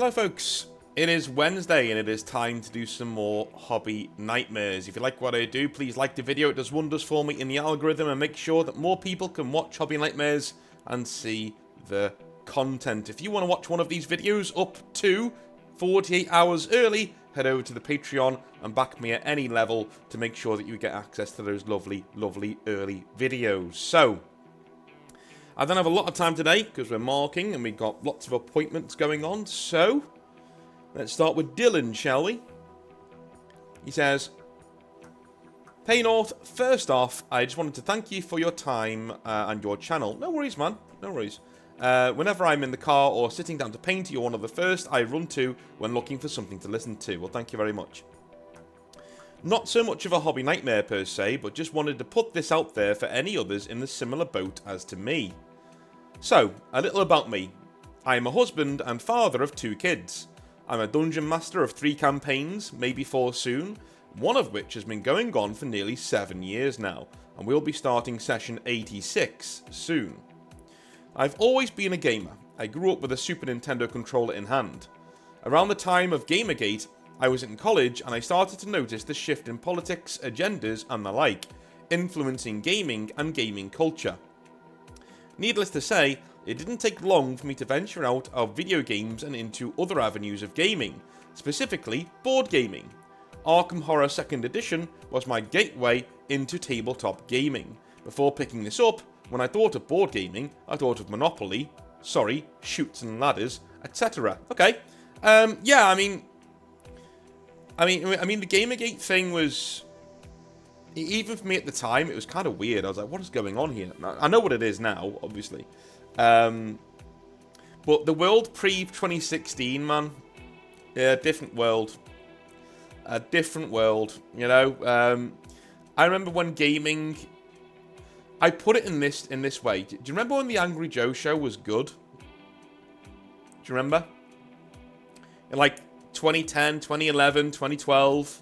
Hello folks, it is Wednesday and it is time to do some more hobby nightmares. If you like what I do, please like the video, it does wonders for me in the algorithm and make sure that more people can watch hobby nightmares and see the content. If you want to watch one of these videos up to 48 hours early, head over to the Patreon and back me at any level to make sure that you get access to those lovely, lovely early videos. So, I don't have a lot of time today because we're marking and we've got lots of appointments going on. So, let's start with Dylan, shall we? He says, "Hey North, first off, I just wanted to thank you for your time and your channel." No worries, man. No worries. Whenever I'm in the car or sitting down to paint, you're one of the first I run to when looking for something to listen to. Well, thank you very much. Not so much of a hobby nightmare per se, but just wanted to put this out there for any others in the similar boat as to me. So, a little about me. I am a husband and father of 2 kids. I'm a dungeon master of 3 campaigns, maybe 4 soon, one of which has been going on for nearly 7 years now, and we'll be starting session 86 soon. I've always been a gamer. I grew up with a Super Nintendo controller in hand. Around the time of Gamergate, I was in college and I started to notice the shift in politics, agendas and the like, influencing gaming and gaming culture. Needless to say, it didn't take long for me to venture out of video games and into other avenues of gaming, specifically board gaming. Arkham Horror 2nd Edition was my gateway into tabletop gaming. Before picking this up, when I thought of board gaming, I thought of Monopoly, Chutes and Ladders, etc. Okay, yeah, I mean, the Gamergate thing was, even for me at the time, it was kind of weird. I was like, what is going on here? I know what it is now, obviously. But the world pre-2016, man, yeah, different world. A different world, you know. I remember when gaming, I put it in this way. Do you remember when the Angry Joe show was good? Do you remember? In like 2010, 2011, 2012.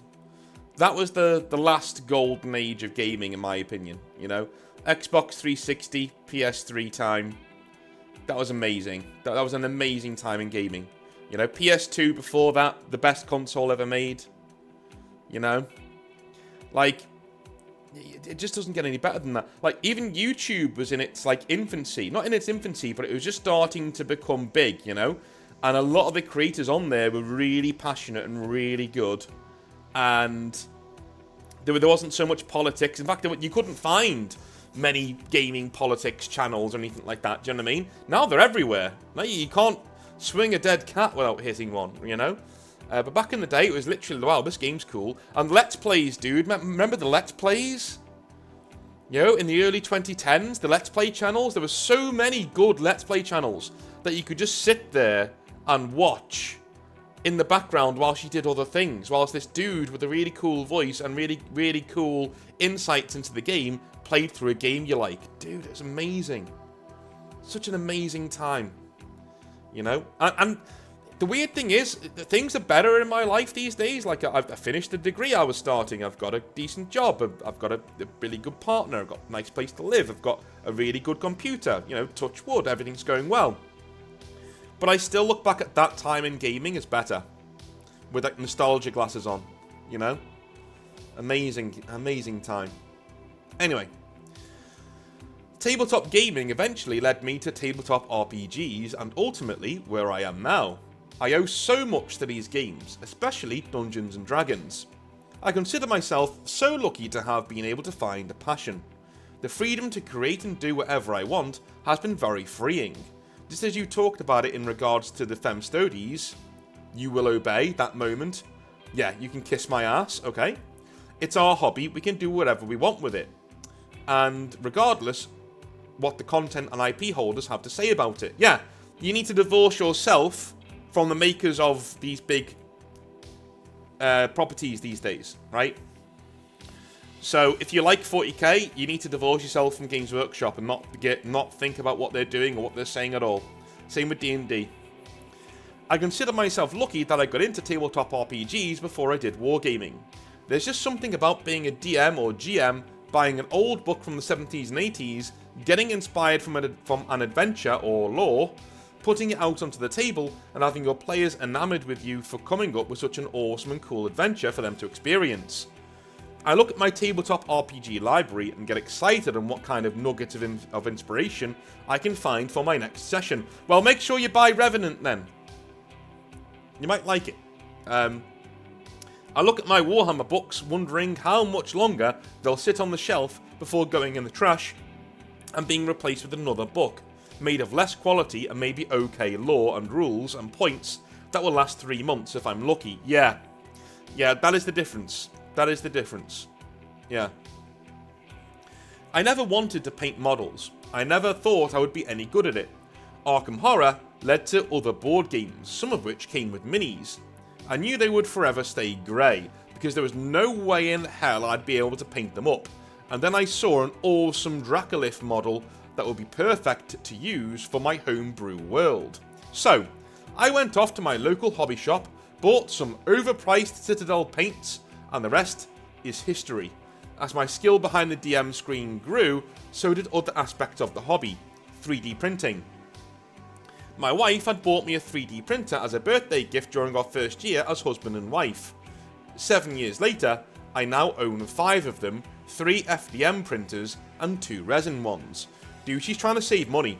That was the last golden age of gaming, in my opinion, you know? Xbox 360, PS3 time. That was amazing. That was an amazing time in gaming. You know, PS2 before that, the best console ever made. You know? Like, it just doesn't get any better than that. Like, even YouTube was in its, like, infancy. Not in its infancy, but it was just starting to become big, you know? And a lot of the creators on there were really passionate and really good. And there wasn't so much politics. In fact, you couldn't find many gaming politics channels or anything like that. Do you know what I mean? Now they're everywhere. Now you can't swing a dead cat without hitting one, you know? But back in the day, it was literally, wow, this game's cool. And Let's Plays, dude. Remember the Let's Plays? You know, in the early 2010s, the Let's Play channels, there were so many good Let's Play channels that you could just sit there and watch in the background while she did other things, whilst this dude with a really cool voice and really, really cool insights into the game played through a game you like. Dude, it's amazing. Such an amazing time. You know? And the weird thing is, things are better in my life these days. Like, I've finished the degree I was starting. I've got a decent job. I've got a really good partner. I've got a nice place to live. I've got a really good computer. You know, touch wood, everything's going well. But I still look back at that time in gaming as better. With like nostalgia glasses on, you know? Amazing, amazing time. Anyway. Tabletop gaming eventually led me to tabletop RPGs and ultimately where I am now. I owe so much to these games, especially Dungeons and Dragons. I consider myself so lucky to have been able to find a passion. The freedom to create and do whatever I want has been very freeing. Just as you talked about it in regards to the Femstodes, you will obey that moment. Yeah, you can kiss my ass, okay? It's our hobby, we can do whatever we want with it. And regardless what the content and IP holders have to say about it. Yeah, you need to divorce yourself from the makers of these big properties these days, right? So if you like 40k, you need to divorce yourself from Games Workshop and not think about what they're doing or what they're saying at all. Same with D&D. I consider myself lucky that I got into tabletop RPGs before I did wargaming. There's just something about being a DM or GM, buying an old book from the 70s and 80s, getting inspired from an adventure or lore, putting it out onto the table and having your players enamored with you for coming up with such an awesome and cool adventure for them to experience. I look at my tabletop RPG library and get excited on what kind of nuggets of inspiration I can find for my next session. Well, make sure you buy Revenant then. You might like it. I look at my Warhammer books wondering how much longer they'll sit on the shelf before going in the trash and being replaced with another book made of less quality and maybe okay lore and rules and points that will last 3 months if I'm lucky. Yeah, that is the difference. That is the difference. Yeah. I never wanted to paint models. I never thought I would be any good at it. Arkham Horror led to other board games, some of which came with minis. I knew they would forever stay grey, because there was no way in hell I'd be able to paint them up. And then I saw an awesome Dracolith model that would be perfect to use for my homebrew world. So, I went off to my local hobby shop, bought some overpriced Citadel paints, and the rest is history. As my skill behind the DM screen grew, so did other aspects of the hobby, 3D printing. My wife had bought me a 3D printer as a birthday gift during our first year as husband and wife. 7 years later, I now own 5 of them, 3 FDM printers and 2 resin ones. Dude, she's trying to save money.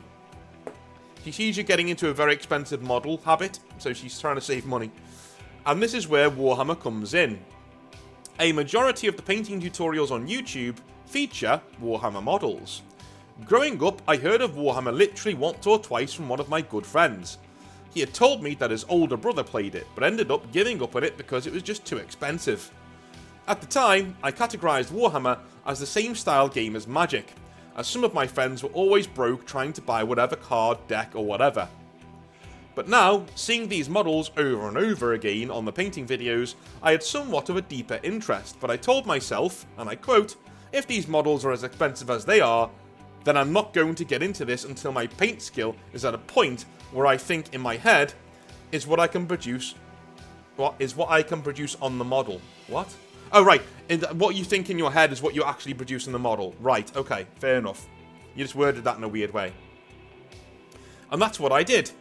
She sees you getting into a very expensive model habit, so she's trying to save money. And this is where Warhammer comes in. A majority of the painting tutorials on YouTube feature Warhammer models. Growing up, I heard of Warhammer literally once or twice from one of my good friends. He had told me that his older brother played it, but ended up giving up on it because it was just too expensive. At the time, I categorised Warhammer as the same style game as Magic, as some of my friends were always broke trying to buy whatever card, deck or whatever. But now, seeing these models over and over again on the painting videos, I had somewhat of a deeper interest, but I told myself, and I quote, if these models are as expensive as they are, then I'm not going to get into this until my paint skill is at a point where I think in my head is what I can produce. What is what I can produce on the model? What? Oh, right. What you think in your head is what you actually produce in the model. Right, okay, fair enough. You just worded that in a weird way. And that's what I did.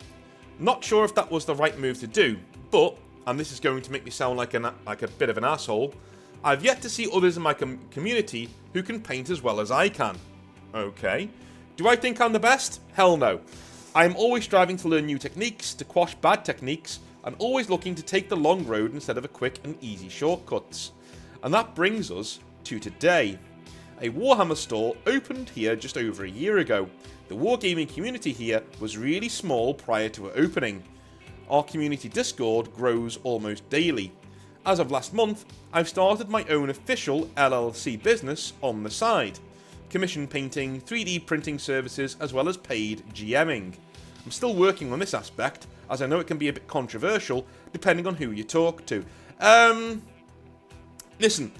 Not sure if that was the right move to do, but, and this is going to make me sound like a bit of an asshole, I've yet to see others in my community who can paint as well as I can. Okay. Do I think I'm the best? Hell no. I am always striving to learn new techniques, to quash bad techniques, and always looking to take the long road instead of a quick and easy shortcuts. And that brings us to today. A Warhammer store opened here just over a year ago. The wargaming community here was really small prior to it opening. Our community Discord grows almost daily. As of last month, I've started my own official LLC business on the side. Commission painting, 3D printing services, as well as paid GMing. I'm still working on this aspect, as I know it can be a bit controversial, depending on who you talk to. Listen,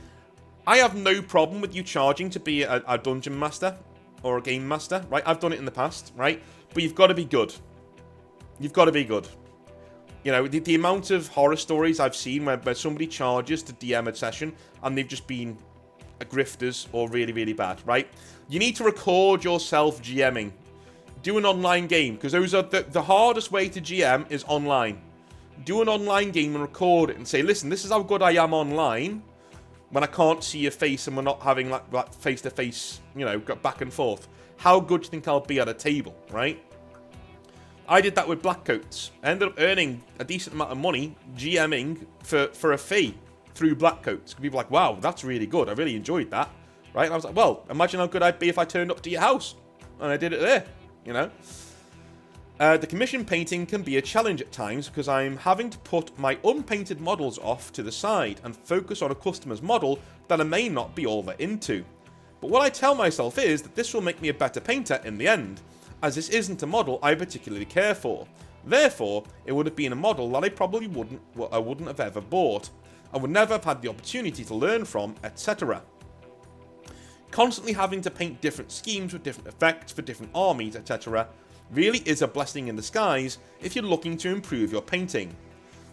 I have no problem with you charging to be a dungeon master or a game master, right? I've done it in the past, right? But you've got to be good. You've got to be good. You know, the amount of horror stories I've seen where somebody charges to DM a session and they've just been grifters or really, really bad, right? You need to record yourself GMing. Do an online game, because those are the hardest way to GM is online. Do an online game and record it and say, listen, this is how good I am online when I can't see your face and we're not having like face-to-face, you know, back and forth. How good do you think I'll be at a table, right? I did that with Blackcoats. I ended up earning a decent amount of money GMing for a fee through Blackcoats. People were like, wow, that's really good. I really enjoyed that, right? And I was like, well, imagine how good I'd be if I turned up to your house. And I did it there, you know? The commission painting can be a challenge at times because I'm having to put my unpainted models off to the side and focus on a customer's model that I may not be all that into. But what I tell myself is that this will make me a better painter in the end, as this isn't a model I particularly care for. Therefore, it would have been a model that I probably wouldn't have ever bought. I would never have had the opportunity to learn from, etc. Constantly having to paint different schemes with different effects for different armies, etc. really is a blessing in disguise if you're looking to improve your painting.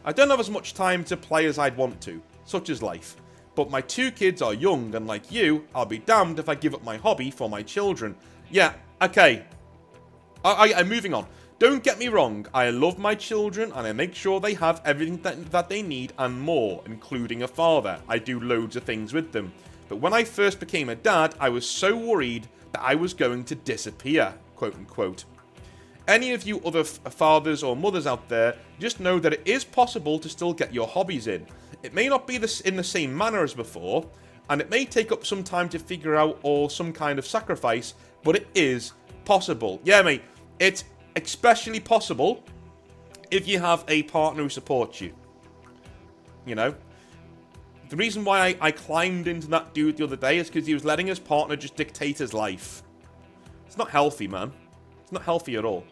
I don't have as much time to play as I'd want to, such is life, but my 2 kids are young and like you, I'll be damned if I give up my hobby for my children. Yeah, okay. I'm moving on. Don't get me wrong, I love my children and I make sure they have everything that they need and more, including a father. I do loads of things with them. But when I first became a dad, I was so worried that I was going to disappear, quote unquote. Any of you other fathers or mothers out there, just know that it is possible to still get your hobbies in. It may not be in the same manner as before, and it may take up some time to figure out or some kind of sacrifice, but it is possible. Yeah, mate, it's especially possible if you have a partner who supports you. You know? The reason why I climbed into that dude the other day is because he was letting his partner just dictate his life. It's not healthy, man. It's not healthy at all.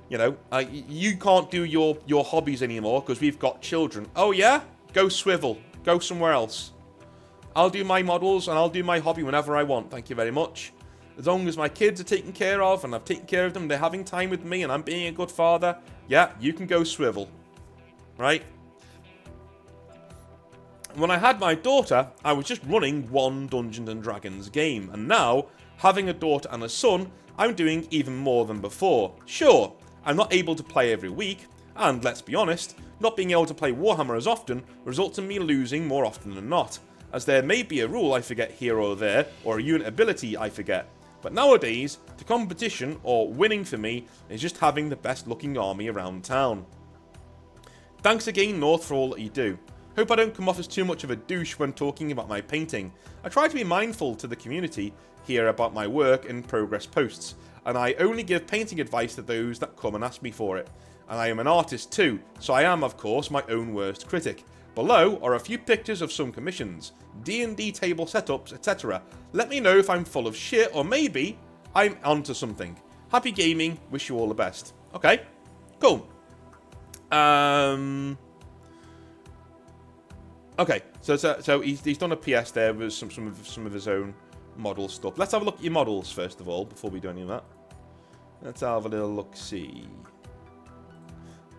You know, you can't do your hobbies anymore because we've got children. Oh, yeah? Go swivel. Go somewhere else. I'll do my models and I'll do my hobby whenever I want. Thank you very much. As long as my kids are taken care of and I've taken care of them, they're having time with me and I'm being a good father, yeah, you can go swivel. Right? When I had my daughter, I was just running one Dungeons & Dragons game. And now, having a daughter and a son, I'm doing even more than before. Sure, I'm not able to play every week, and let's be honest, not being able to play Warhammer as often results in me losing more often than not, as there may be a rule I forget here or there, or a unit ability I forget. But nowadays, the competition, or winning for me, is just having the best looking army around town. Thanks again, North, for all that you do. Hope I don't come off as too much of a douche when talking about my painting. I try to be mindful to the community here about my work and progress posts, and I only give painting advice to those that come and ask me for it. And I am an artist too, so I am of course my own worst critic. Below are a few pictures of some commissions, D&D table setups, etc. Let me know if I'm full of shit or maybe I'm onto something. Happy gaming, wish you all the best. Okay, cool. Okay, so he's done a PS there with some of his own model stuff. Let's have a look at your models first of all before we do any of that. Let's have a little look-see.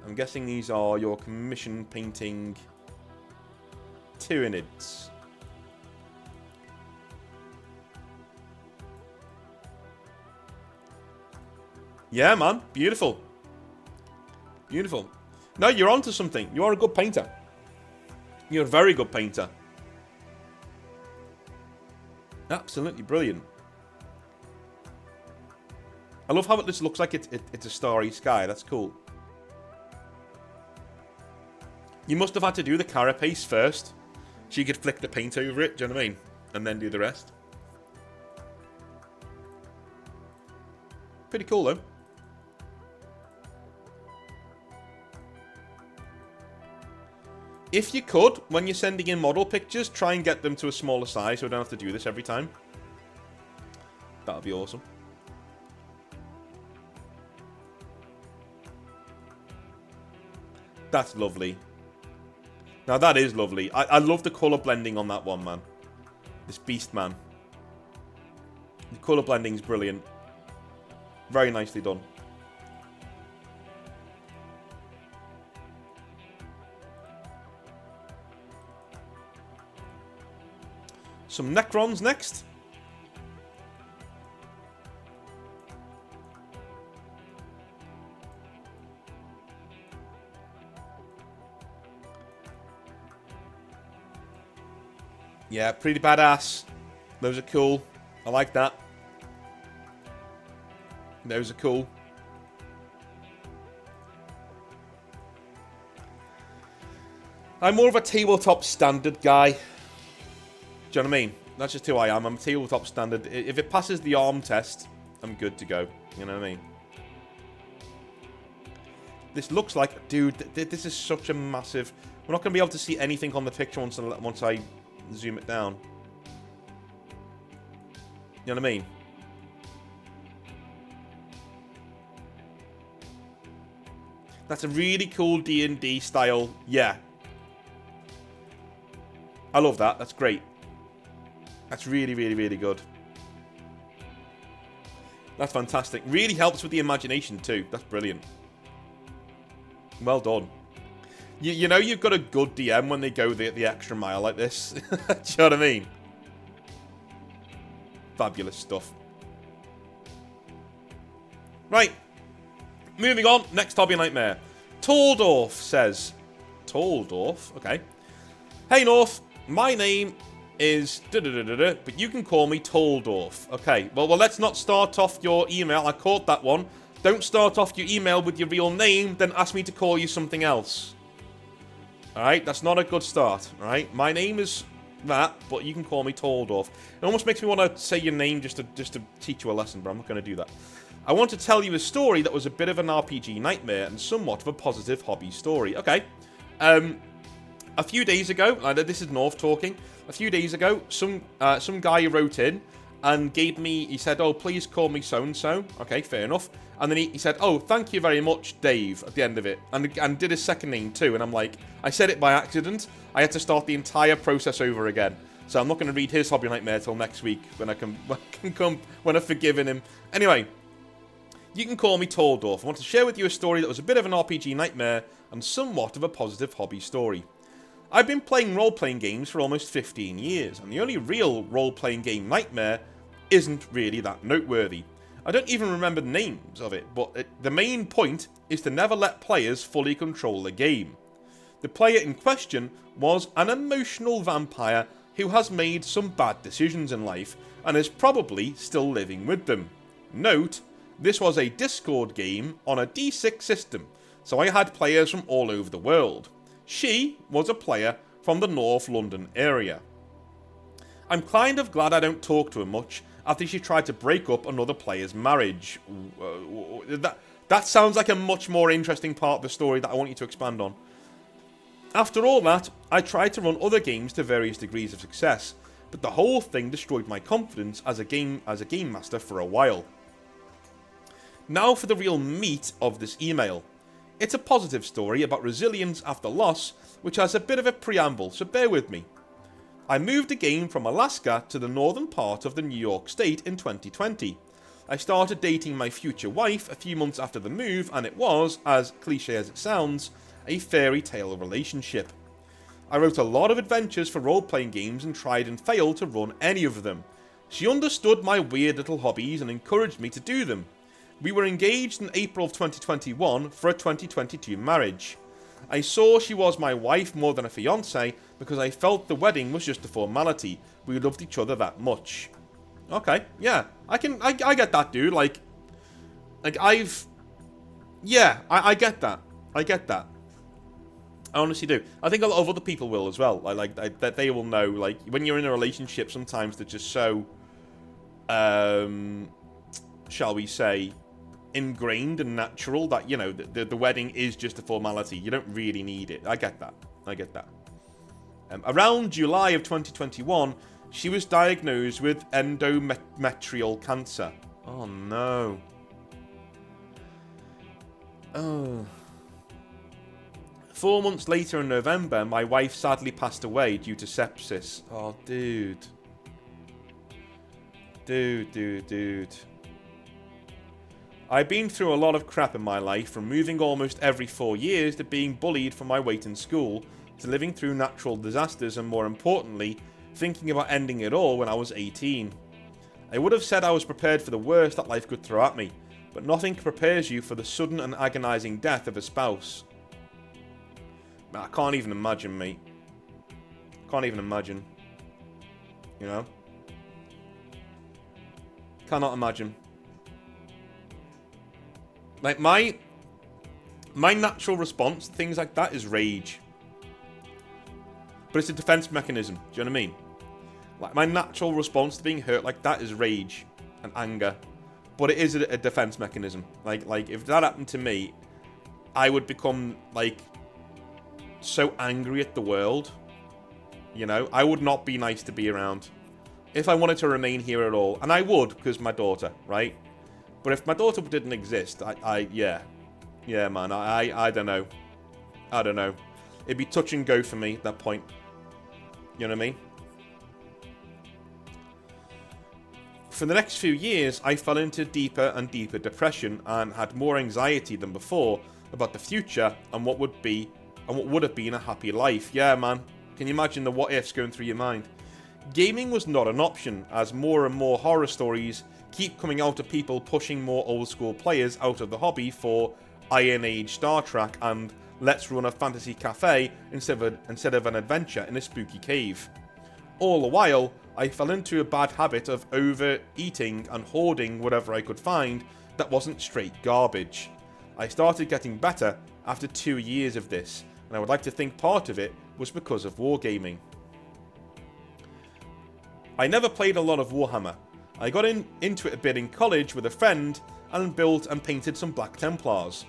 I'm guessing these are your commission painting Tyranids. Yeah, man, beautiful, beautiful. No, you're onto something. You are a good painter. You're a very good painter. Absolutely brilliant. I love how this looks like it's a starry sky. That's cool. You must have had to do the carapace first, so you could flick the paint over it, do you know what I mean? And then do the rest. Pretty cool, though. If you could, when you're sending in model pictures, try and get them to a smaller size so I don't have to do this every time. That would be awesome. That's lovely. Now that is lovely. I love the colour blending on that one, man. This beast, man. The colour blending is brilliant. Very nicely done. Some Necrons next. Yeah, pretty badass. Those are cool. I like that. Those are cool. I'm more of a tabletop standard guy. Do you know what I mean? That's just who I am. I'm a tabletop standard. If it passes the arm test, I'm good to go. You know what I mean? This looks like... Dude, this is such a massive... We're not going to be able to see anything on the picture once I zoom it down. You know what I mean? That's a really cool D&D style. Yeah. I love that. That's great. That's really, really, really good. That's fantastic. Really helps with the imagination too. That's brilliant. Well done. You know you've got a good DM when they go the extra mile like this. Do you know what I mean? Fabulous stuff. Right. Moving on, next hobby nightmare. Taldorf says... Taldorf? Okay. Hey, North. My name is... but you can call me Taldorf. Okay, well, let's not start off your email. I caught that one. Don't start off your email with your real name, then ask me to call you something else. Alright, that's not a good start. Alright, my name is that, but you can call me Taldorf. It almost makes me want to say your name just to teach you a lesson, but I'm not going to do that. I want to tell you a story that was a bit of an RPG nightmare and somewhat of a positive hobby story. Okay. A few days ago, this is North talking. A few days ago, some guy wrote in and gave me, he said, oh, please call me so-and-so. Okay, fair enough. And then he said, oh, thank you very much, Dave, at the end of it. And did his second name too. And I'm like, I said it by accident. I had to start the entire process over again. So I'm not going to read his hobby nightmare till next week when when I've forgiven him. Anyway, you can call me Taldorf. I want to share with you a story that was a bit of an RPG nightmare and somewhat of a positive hobby story. I've been playing role-playing games for almost 15 years, and the only real role-playing game nightmare isn't really that noteworthy. I don't even remember the names of it, but the main point is to never let players fully control the game. The player in question was an emotional vampire who has made some bad decisions in life and is probably still living with them. Note, this was a Discord game on a D6 system, so I had players from all over the world. She was a player from the North London area. I'm kind of glad I don't talk to her much after she tried to break up another player's marriage. That sounds like a much more interesting part of the story that I want you to expand on. After all that, I tried to run other games to various degrees of success, but the whole thing destroyed my confidence as a game master for a while. Now for the real meat of this email. It's a positive story about resilience after loss, which has a bit of a preamble, so bear with me. I moved again from Alaska to the northern part of the New York state in 2020. I started dating my future wife a few months after the move, and it was, as cliche as it sounds, a fairy tale relationship. I wrote a lot of adventures for role-playing games and tried and failed to run any of them. She understood my weird little hobbies and encouraged me to do them. We were engaged in April of 2021 for a 2022 marriage. I saw she was my wife more than a fiancé because I felt the wedding was just a formality. We loved each other that much. Okay, yeah, I get that, dude. I get that. I get that. I honestly do. I think a lot of other people will as well. That they will know. Like when you're in a relationship, sometimes they're just so, shall we say, ingrained and natural that, you know, the wedding is just a formality. You don't really need it. I get that. Around July of 2021, she was diagnosed with endometrial cancer. Oh no. Oh. 4 months later in November, my wife sadly passed away due to sepsis. Oh, dude. Dude. I've been through a lot of crap in my life, from moving almost every 4 years to being bullied for my weight in school, to living through natural disasters and, more importantly, thinking about ending it all when I was 18. I would have said I was prepared for the worst that life could throw at me, but nothing prepares you for the sudden and agonising death of a spouse. I can't even imagine, mate. Can't even imagine. You know? Cannot imagine. Like, my natural response to things like that is rage. But it's a defense mechanism. Do you know what I mean? Like, my natural response to being hurt like that is rage and anger. But it is a defense mechanism. Like if that happened to me, I would become, like, so angry at the world. You know? I would not be nice to be around. If I wanted to remain here at all. And I would, because my daughter, right? But if my daughter didn't exist, yeah, man, I don't know. I don't know. It'd be touch and go for me at that point. You know what I mean? For the next few years, I fell into deeper and deeper depression and had more anxiety than before about the future and what would have been a happy life. Yeah, man. Can you imagine the what ifs going through your mind? Gaming was not an option, as more and more horror stories keep coming out of people pushing more old school players out of the hobby for Iron Age Star Trek and let's run a fantasy cafe instead of an adventure in a spooky cave. All the while, I fell into a bad habit of overeating and hoarding whatever I could find that wasn't straight garbage. I started getting better after 2 years of this, and I would like to think part of it was because of wargaming. I never played a lot of Warhammer. I got into it a bit in college with a friend and built and painted some Black Templars.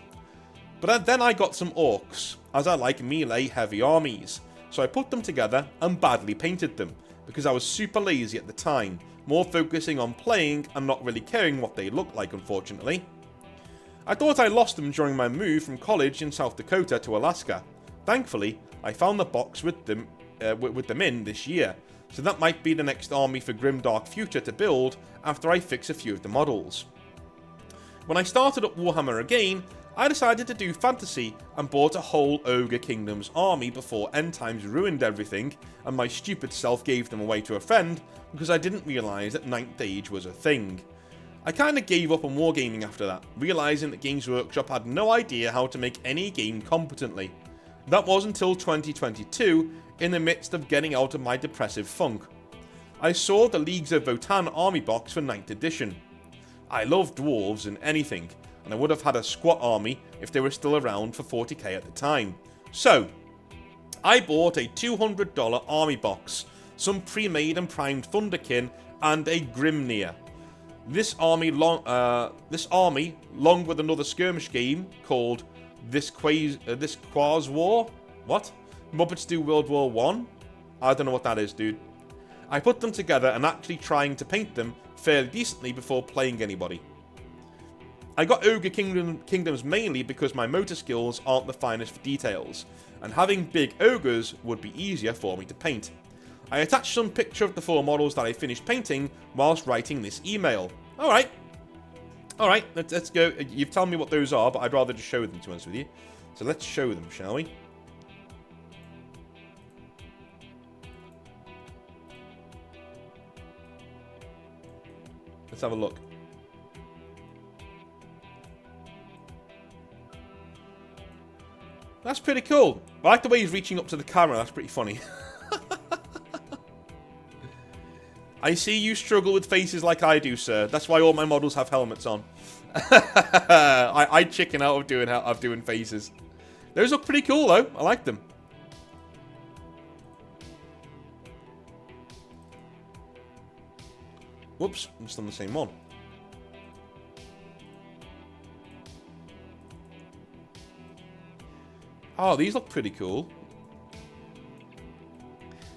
But then I got some orcs, as I like melee heavy armies, so I put them together and badly painted them, because I was super lazy at the time, more focusing on playing and not really caring what they looked like, unfortunately. I thought I lost them during my move from college in South Dakota to Alaska. Thankfully, I found the box with them in this year, so that might be the next army for Grimdark Future to build after I fix a few of the models. When I started up Warhammer again, I decided to do fantasy and bought a whole Ogre Kingdoms army before End Times ruined everything and my stupid self gave them away to a friend because I didn't realise that 9th Age was a thing. I kinda gave up on wargaming after that, realising that Games Workshop had no idea how to make any game competently. That was until 2022, in the midst of getting out of my depressive funk. I saw the Leagues of Votan army box for 9th edition. I love dwarves and anything, and I would have had a squat army if they were still around for 40k at the time. So, I bought a $200 army box, some pre-made and primed Thunderkin, and a Grimnir. This army, along with another skirmish game called This Quaz War? What? Muppets Do World War 1? I don't know what that is, dude. I put them together and actually trying to paint them fairly decently before playing anybody. I got Ogre Kingdoms mainly because my motor skills aren't the finest for details, and having big ogres would be easier for me to paint. I attached some picture of the 4 models that I finished painting whilst writing this email. Alright, let's go. You've told me what those are, but I'd rather just show them, to be honest with you. So let's show them, shall we? Let's have a look. That's pretty cool. I like the way he's reaching up to the camera. That's pretty funny. I see you struggle with faces like I do, sir. That's why all my models have helmets on. I chicken out of doing faces. Those look pretty cool, though. I like them. Whoops, I'm just on the same one. Oh, these look pretty cool.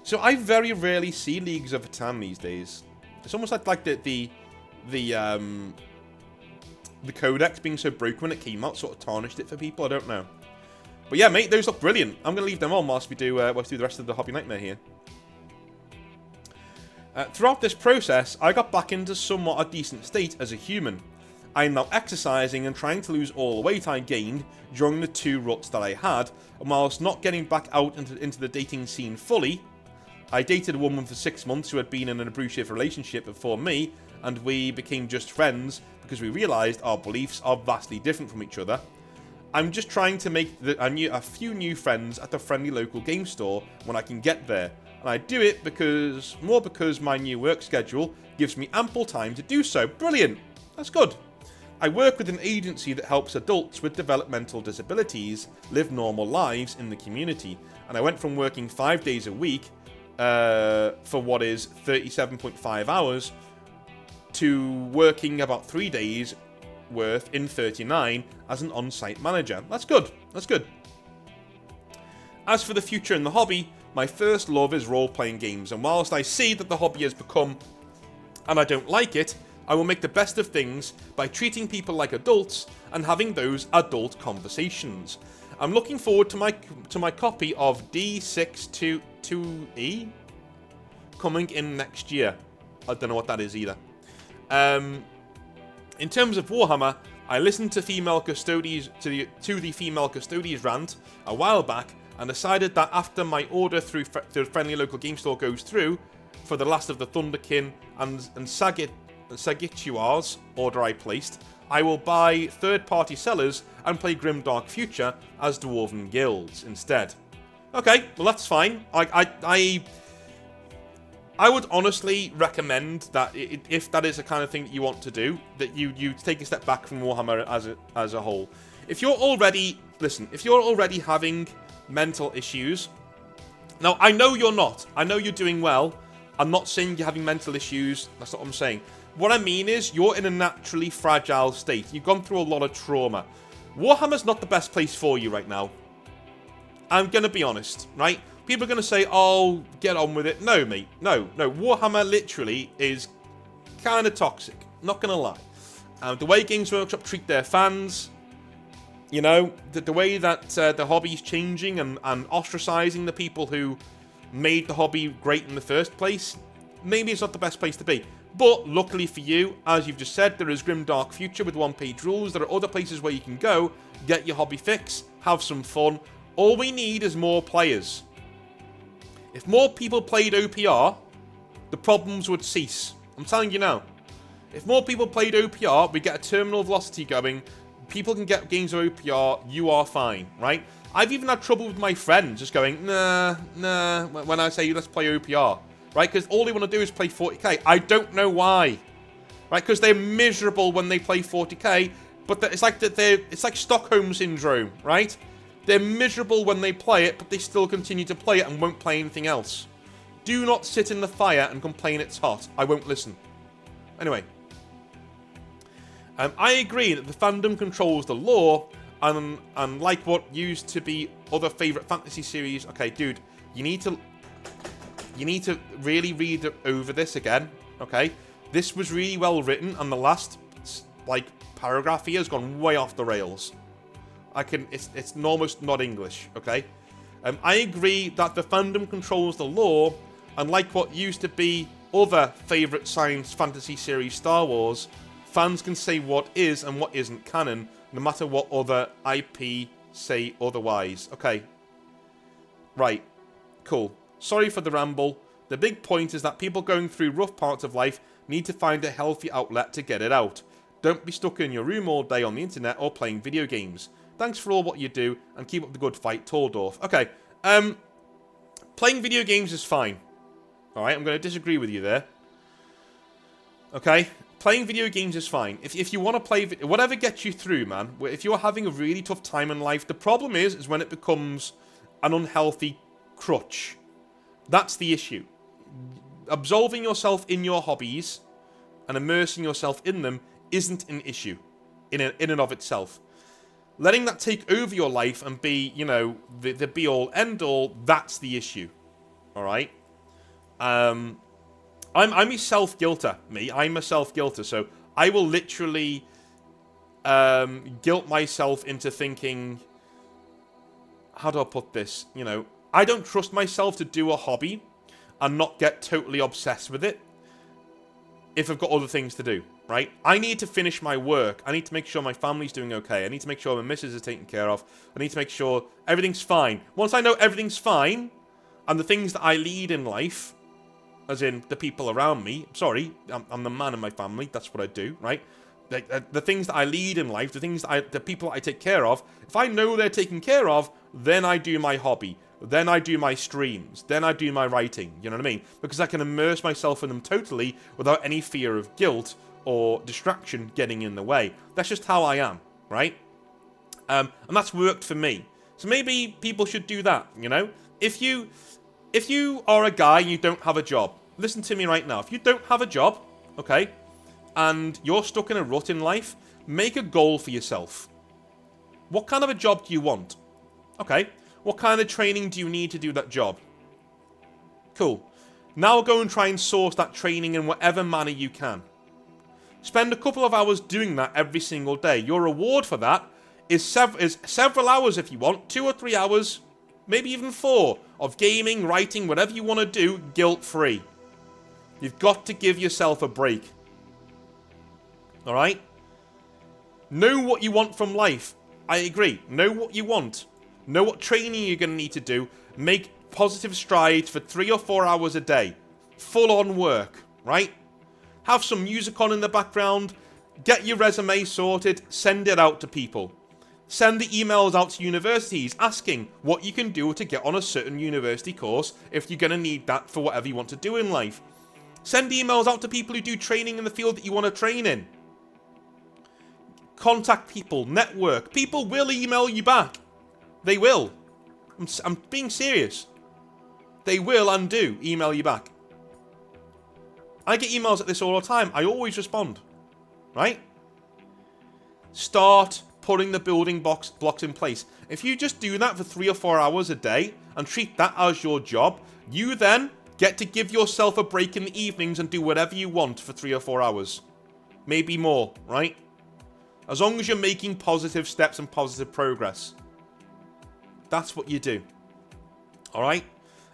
So I very rarely see Leagues of Votan these days. It's almost like the codex being so broken when it came out sort of tarnished it for people. I don't know. But yeah, mate, those look brilliant. I'm going to leave them on whilst we do the rest of the Hobby Nightmare here. Throughout this process, I got back into somewhat a decent state as a human. I am now exercising and trying to lose all the weight I gained during the 2 ruts that I had, and whilst not getting back out into the dating scene fully, I dated a woman for 6 months who had been in an abusive relationship before me, and we became just friends because we realised our beliefs are vastly different from each other. I'm just trying to make a few new friends at the friendly local game store when I can get there, and I do it because my new work schedule gives me ample time to do so. Brilliant! That's good. I work with an agency that helps adults with developmental disabilities live normal lives in the community, and I went from working 5 days a week for what is 37.5 hours to working about 3 days worth in 39 as an on-site manager. That's good. That's good. As for the future in the hobby, my first love is role-playing games, and whilst I see that the hobby has become, and I don't like it, I will make the best of things by treating people like adults and having those adult conversations. I'm looking forward to my copy of D622E coming in next year. I don't know what that is either. In terms of Warhammer, I listened to the female custodies rant a while back and decided that after my order through the friendly local game store goes through for the last of the Thunderkin and Saget Sagituars order I placed, I will buy third-party sellers and play Grimdark Future as Dwarven Guilds instead. Okay, well that's fine. I would honestly recommend that if that is the kind of thing that you want to do, that you take a step back from Warhammer as a whole. If you're already having mental issues, now I know you're not. I know you're doing well. I'm not saying you're having mental issues. That's not what I'm saying. What I mean is you're in a naturally fragile state. You've gone through a lot of trauma. Warhammer's not the best place for you right now. I'm going to be honest, right? People are going to say, oh, get on with it. No, mate. No. Warhammer literally is kind of toxic. Not going to lie. The way Games Workshop treat their fans, you know, the way that the hobby's changing and ostracizing the people who made the hobby great in the first place, maybe it's not the best place to be. But luckily for you, as you've just said, there is Grimdark Future with one-page rules. There are other places where you can go, get your hobby fix, have some fun. All we need is more players. If more people played OPR, the problems would cease. I'm telling you now. If more people played OPR, we get a terminal velocity going, people can get games of OPR, you are fine, right? I've even had trouble with my friends just going, nah, when I say let's play OPR, right? Because all they want to do is play 40k. I don't know why, right? Because they're miserable when they play 40k, but it's like Stockholm Syndrome, right? They're miserable when they play it, but they still continue to play it and won't play anything else. Do not sit in the fire and complain it's hot. I won't listen. Anyway. I agree that the fandom controls the lore, and like what used to be other favourite fantasy series... Okay, dude, you need to really read over this again, okay? This was really well written, and the last, paragraph here has gone way off the rails. It's almost not English, okay? I agree that the fandom controls the lore, and like what used to be other favourite science fantasy series, Star Wars, fans can say what is and what isn't canon, no matter what other IP say otherwise. Okay. Right. Cool. Sorry for the ramble. The big point is that people going through rough parts of life need to find a healthy outlet to get it out. Don't be stuck in your room all day on the internet or playing video games. Thanks for all what you do, and keep up the good fight, Tordorf. Okay, playing video games is fine. Alright, I'm going to disagree with you there. Okay, playing video games is fine. If you want to play... Whatever gets you through, man. If you're having a really tough time in life, the problem is when it becomes an unhealthy crutch. That's the issue. Absolving yourself in your hobbies and immersing yourself in them isn't an issue in and of itself. Letting that take over your life and be, you know, the be-all, end-all, that's the issue. Alright? I'm a self-guilter, me. I'm a self-guilter, so I will literally guilt myself into thinking... How do I put this? You know, I don't trust myself to do a hobby and not get totally obsessed with it if I've got other things to do. Right? I need to finish my work. I need to make sure my family's doing okay. I need to make sure my missus is taken care of. I need to make sure everything's fine. Once I know everything's fine, and the things that I lead in life, as in the people around me, sorry, I'm the man in my family, that's what I do, right? The things that I lead in life, the people that I take care of, if I know they're taken care of, then I do my hobby. Then I do my streams. Then I do my writing. You know what I mean? Because I can immerse myself in them totally without any fear of guilt or distraction getting in the way. That's just how I am, right? And that's worked for me. So maybe people should do that, you know? If you are a guy and you don't have a job, listen to me right now. If you don't have a job, okay, and you're stuck in a rut in life, make a goal for yourself. What kind of a job do you want? Okay, what kind of training do you need to do that job? Cool. Now go and try and source that training in whatever manner you can. Spend a couple of hours doing that every single day. Your reward for that is several hours if you want, 2 or 3 hours, maybe even 4, of gaming, writing, whatever you want to do, guilt-free. You've got to give yourself a break. Alright? Know what you want from life. I agree. Know what you want. Know what training you're going to need to do. Make positive strides for 3 or 4 hours a day. Full-on work. Right? have some music on in the background, get your resume sorted, send it out to people. Send the emails out to universities asking what you can do to get on a certain university course if you're going to need that for whatever you want to do in life. Send emails out to people who do training in the field that you want to train in. Contact people, network. People will email you back. They will. I'm being serious. They will and do email you back. I get emails like this all the time. I always respond. Right? Start putting the building blocks in place. If you just do that for 3 or 4 hours a day and treat that as your job, you then get to give yourself a break in the evenings and do whatever you want for 3 or 4 hours. Maybe more, right? As long as you're making positive steps and positive progress. That's what you do. Alright?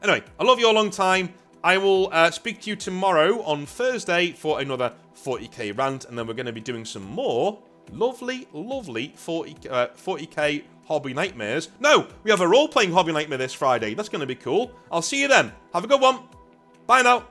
Anyway, I love you a long time. I will speak to you tomorrow on Thursday for another 40k rant, and then we're going to be doing some more lovely 40k hobby nightmares. No, we have a role-playing hobby nightmare this Friday. That's going to be cool. I'll see you then. Have a good one. Bye now.